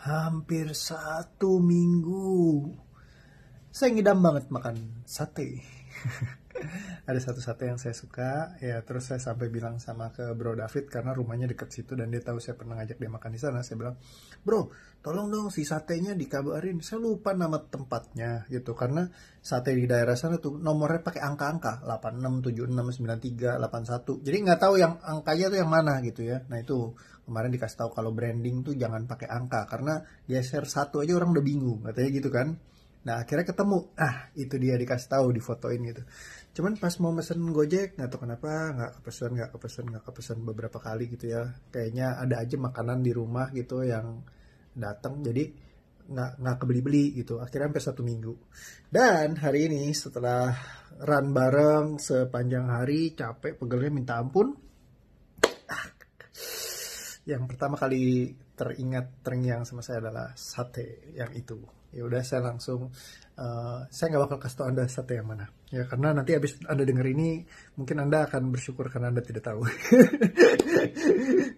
Hampir 1 minggu. Saya ngidam banget makan sate. Ada satu sate yang saya suka, ya terus saya sampai bilang sama ke Bro David karena rumahnya deket situ dan dia tahu saya pernah ngajak dia makan di sana. Saya bilang, "Bro, tolong dong si satenya dikabarin." Saya lupa nama tempatnya gitu karena sate di daerah sana tuh nomornya pakai angka-angka 86, 76, 93, 81. Jadi nggak tahu yang angkanya tuh yang mana gitu ya. Nah, itu kemarin dikasih tahu kalau branding tuh jangan pakai angka karena geser satu aja orang udah bingung, katanya gitu kan. Nah, akhirnya ketemu. Itu dia dikasih tahu, difotoin gitu. Cuman pas mau mesen Gojek, nggak tahu kenapa nggak kepesan beberapa kali gitu ya. Kayaknya ada aja makanan di rumah gitu yang datang, jadi nggak kebeli-beli gitu. Akhirnya hampir 1 minggu. Dan hari ini setelah run bareng sepanjang hari, capek, pegelnya minta ampun. Yang pertama kali terngiang sama saya adalah sate yang itu. Ya udah saya langsung saya nggak bakal kasih tau Anda sate yang mana. Ya karena nanti habis Anda denger ini mungkin Anda akan bersyukur karena Anda tidak tahu.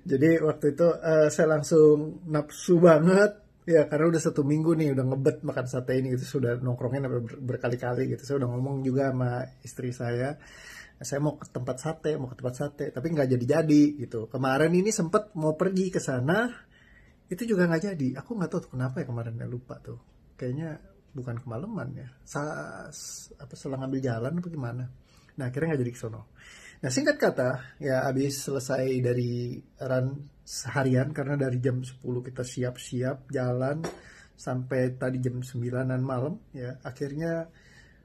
Jadi waktu itu saya langsung nafsu banget. Ya karena udah 1 minggu nih udah ngebet makan sate ini gitu, sudah nongkrongin berkali-kali gitu. Saya udah ngomong juga sama istri saya mau ke tempat sate, tapi nggak jadi-jadi gitu. Kemarin ini sempet mau pergi ke sana, itu juga nggak jadi. Aku nggak tahu tuh kenapa ya kemarin, ya lupa tuh. Kayaknya bukan kemalaman ya, selang ambil jalan apa gimana. Nah akhirnya nggak jadi ke sono. Nah singkat kata, ya abis selesai dari run seharian, karena dari jam 10 kita siap-siap jalan sampai tadi jam 9-an malam, ya akhirnya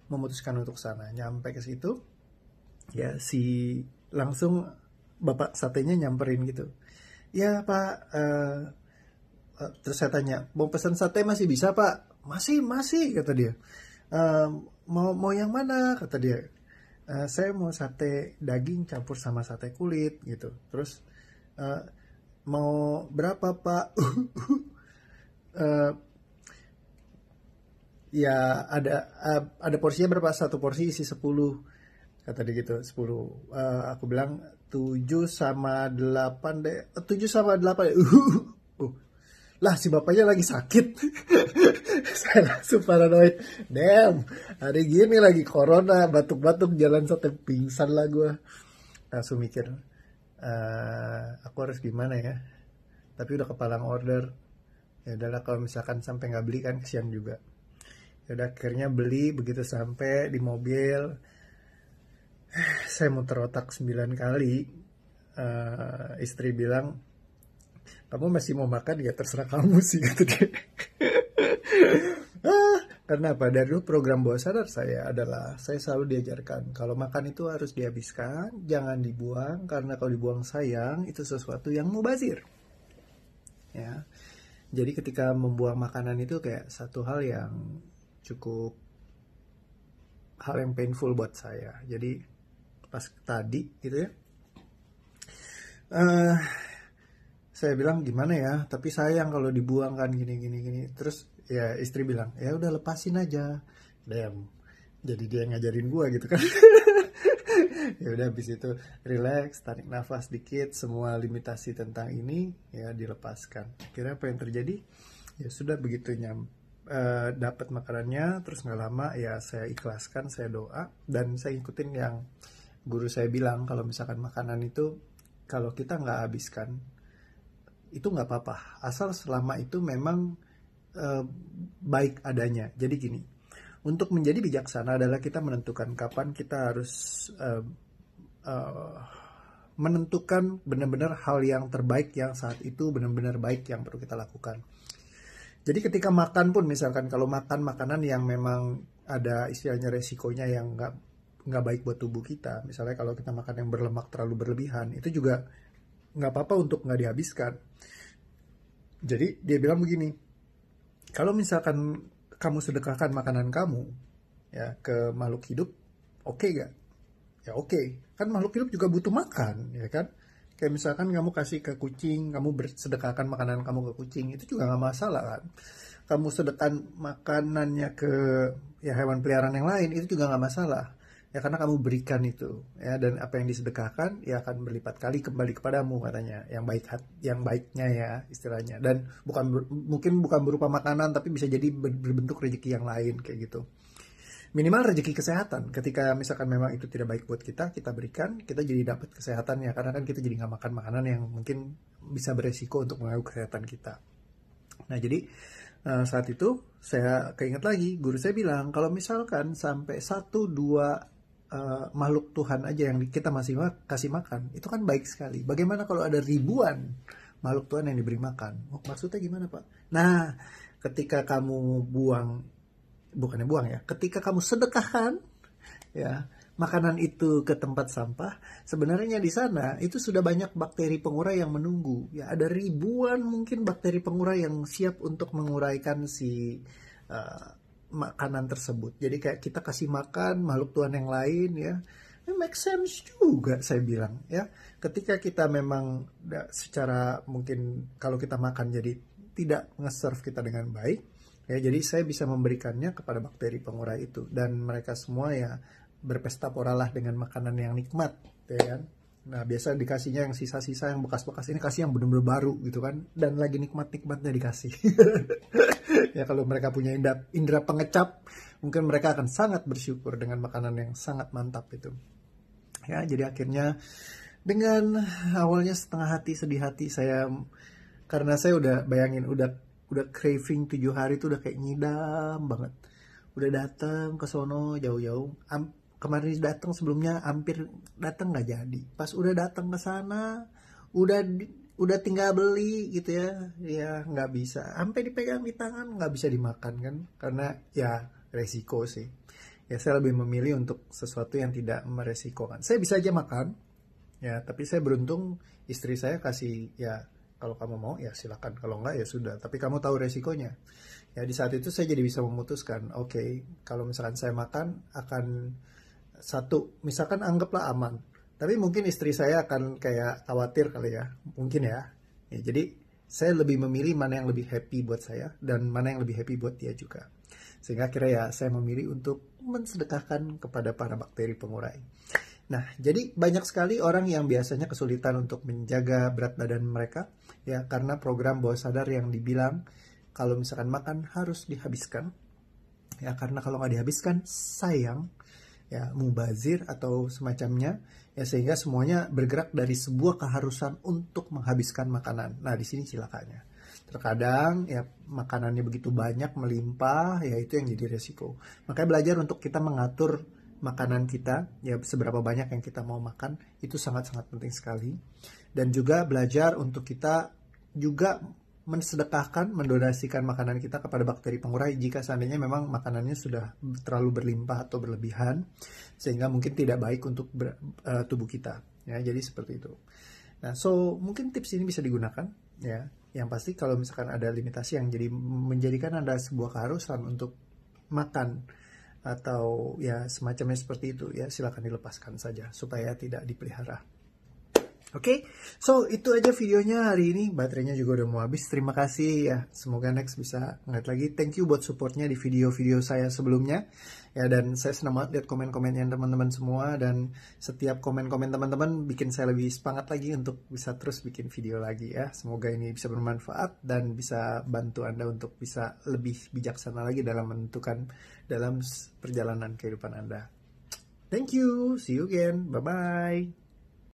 memutuskan untuk sana. Nyampe ke situ, ya langsung bapak satenya nyamperin gitu. Ya pak, terus saya tanya, mau pesan sate masih bisa pak? Masih kata dia. Mau yang mana kata dia. Saya mau sate daging campur sama sate kulit gitu. Terus mau berapa pak? Ya ada porsinya berapa? Satu porsi isi 10 kata dia gitu. 10. Aku bilang 7 sama 8 deh. 7 sama 8 deh. Lah si bapaknya lagi sakit. Saya langsung paranoid. Damn, hari gini lagi corona, batuk-batuk jalan sate, pingsan lah gue. Langsung mikir, aku harus gimana ya. Tapi udah kepalang order. Ya udahlah, kalau misalkan sampai nggak beli kan kesian juga. Ya udah akhirnya beli. Begitu sampai di mobil, saya muter otak 9 kali. Istri bilang, kamu masih mau makan ya terserah kamu sih kata dia. Karena apa? Dari dulu program bawah sadar saya adalah saya selalu diajarkan kalau makan itu harus dihabiskan, jangan dibuang, karena kalau dibuang sayang itu sesuatu yang mubazir. Ya. Jadi ketika membuang makanan itu kayak satu hal yang cukup hal yang painful buat saya. Jadi pas tadi gitu ya, saya bilang gimana ya, tapi sayang kalau dibuang kan gini. Terus ya istri bilang, ya udah lepasin aja. Damn, jadi dia ngajarin gua gitu kan. Ya udah habis itu relax, tarik nafas dikit, semua limitasi tentang ini ya dilepaskan. Akhirnya apa yang terjadi? Ya sudah begitu dapat makanannya, terus nggak lama ya saya ikhlaskan, saya doa dan saya ikutin yang guru saya bilang, kalau misalkan makanan itu kalau kita nggak habiskan itu nggak apa-apa, asal selama itu memang baik adanya. Jadi gini, untuk menjadi bijaksana adalah kita menentukan kapan kita harus menentukan benar-benar hal yang terbaik yang saat itu benar-benar baik yang perlu kita lakukan. Jadi ketika makan pun, misalkan kalau makan makanan yang memang ada istilahnya resikonya yang nggak baik buat tubuh kita, misalnya kalau kita makan yang berlemak terlalu berlebihan, itu juga nggak apa-apa untuk nggak dihabiskan. Jadi dia bilang begini, kalau misalkan kamu sedekahkan makanan kamu ya ke makhluk hidup, oke gak? Ya oke. Kan makhluk hidup juga butuh makan, ya kan? Kayak misalkan kamu kasih ke kucing, kamu bersedekahkan makanan kamu ke kucing, itu juga nggak masalah kan? Kamu sedekahkan makanannya ke ya hewan peliharaan yang lain, itu juga nggak masalah. Ya karena kamu berikan itu, ya, dan apa yang disedekahkan ya akan berlipat kali kembali kepadamu katanya. Yang baiknya ya istilahnya. Dan mungkin bukan berupa makanan tapi bisa jadi berbentuk rezeki yang lain kayak gitu. Minimal rezeki kesehatan. Ketika misalkan memang itu tidak baik buat kita berikan, kita jadi dapat kesehatan ya. Karena kan kita jadi nggak makan makanan yang mungkin bisa beresiko untuk mengganggu kesehatan kita. Nah jadi saat itu saya keinget lagi, guru saya bilang kalau misalkan sampai 1-2 makhluk Tuhan aja yang kita masih kasih makan, itu kan baik sekali. Bagaimana kalau ada ribuan makhluk Tuhan yang diberi makan? Oh, maksudnya gimana Pak? Nah, ketika kamu ketika kamu sedekahkan ya makanan itu ke tempat sampah, sebenarnya di sana itu sudah banyak bakteri pengurai yang menunggu. Ya ada ribuan mungkin bakteri pengurai yang siap untuk menguraikan si makanan tersebut. Jadi kayak kita kasih makan makhluk Tuhan yang lain ya. It make sense juga saya bilang ya. Ketika kita memang secara mungkin kalau kita makan jadi tidak nge-serve kita dengan baik, ya jadi saya bisa memberikannya kepada bakteri pengurai itu dan mereka semua ya berpesta poralah dengan makanan yang nikmat, ya kan? Nah biasa dikasihnya yang sisa-sisa yang bekas-bekas, ini kasih yang benar-benar baru gitu kan, dan lagi nikmat-nikmatnya dikasih. Ya kalau mereka punya indera pengecap, mungkin mereka akan sangat bersyukur dengan makanan yang sangat mantap itu. Ya jadi akhirnya dengan awalnya setengah hati sedih hati saya, karena saya udah bayangin udah craving 7 hari itu udah kayak ngidam banget. Udah datang ke sono jauh-jauh. Kemarin datang sebelumnya hampir datang nggak jadi. Pas udah datang ke sana, udah tinggal beli gitu ya. Ya nggak bisa. Sampai dipegang di tangan nggak bisa dimakan kan? Karena ya resiko sih. Ya saya lebih memilih untuk sesuatu yang tidak meresikokan. Saya bisa aja makan, ya. Tapi saya beruntung istri saya kasih ya. Kalau kamu mau ya silakan, kalau enggak ya sudah. Tapi kamu tahu resikonya. Ya di saat itu saya jadi bisa memutuskan, oke, kalau misalkan saya makan akan misalkan anggaplah aman. Tapi mungkin istri saya akan kayak khawatir kali ya, mungkin ya. Ya jadi saya lebih memilih mana yang lebih happy buat saya dan mana yang lebih happy buat dia juga. Sehingga akhirnya ya saya memilih untuk mensedekahkan kepada para bakteri pengurai. Nah, jadi banyak sekali orang yang biasanya kesulitan untuk menjaga berat badan mereka ya karena program bawah sadar yang dibilang kalau misalkan makan harus dihabiskan. Ya karena kalau nggak dihabiskan sayang, ya mubazir atau semacamnya, ya sehingga semuanya bergerak dari sebuah keharusan untuk menghabiskan makanan. Nah, di sini cilakanya. Terkadang ya makanannya begitu banyak melimpah, ya itu yang jadi resiko. Makanya belajar untuk kita mengatur makanan kita, ya seberapa banyak yang kita mau makan, itu sangat-sangat penting sekali. Dan juga belajar untuk kita juga mensedekahkan, mendonasikan makanan kita kepada bakteri pengurai jika seandainya memang makanannya sudah terlalu berlimpah atau berlebihan, sehingga mungkin tidak baik untuk tubuh kita. Ya, jadi seperti itu. Nah, so mungkin tips ini bisa digunakan, ya. Yang pasti kalau misalkan ada limitasi yang jadi menjadikan Anda sebuah keharusan untuk makan atau ya semacamnya seperti itu, ya silakan dilepaskan saja supaya tidak dipelihara. Oke, so itu aja videonya hari ini. Baterainya juga udah mau habis. Terima kasih ya. Semoga next bisa ngeliat lagi. Thank you buat supportnya di video-video saya sebelumnya. Ya dan saya senang banget lihat komen-komennya teman-teman semua. Dan setiap komen-komen teman-teman bikin saya lebih semangat lagi untuk bisa terus bikin video lagi ya. Semoga ini bisa bermanfaat dan bisa bantu Anda untuk bisa lebih bijaksana lagi dalam menentukan dalam perjalanan kehidupan Anda. Thank you. See you again. Bye-bye.